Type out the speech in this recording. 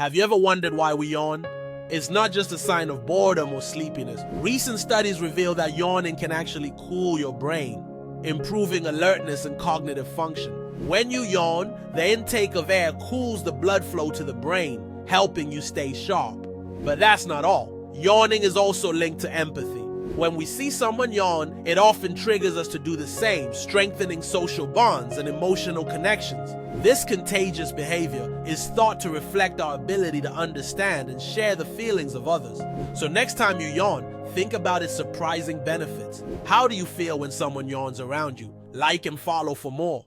Have you ever wondered why we yawn? It's not just a sign of boredom or sleepiness. Recent studies reveal that yawning can actually cool your brain, improving alertness and cognitive function. When you yawn, the intake of air cools the blood flow to the brain, helping you stay sharp. But that's not all. Yawning is also linked to empathy. When we see someone yawn, it often triggers us to do the same, strengthening social bonds and emotional connections. This contagious behavior is thought to reflect our ability to understand and share the feelings of others. So next time you yawn, think about its surprising benefits. How do you feel when someone yawns around you? Like and follow for more.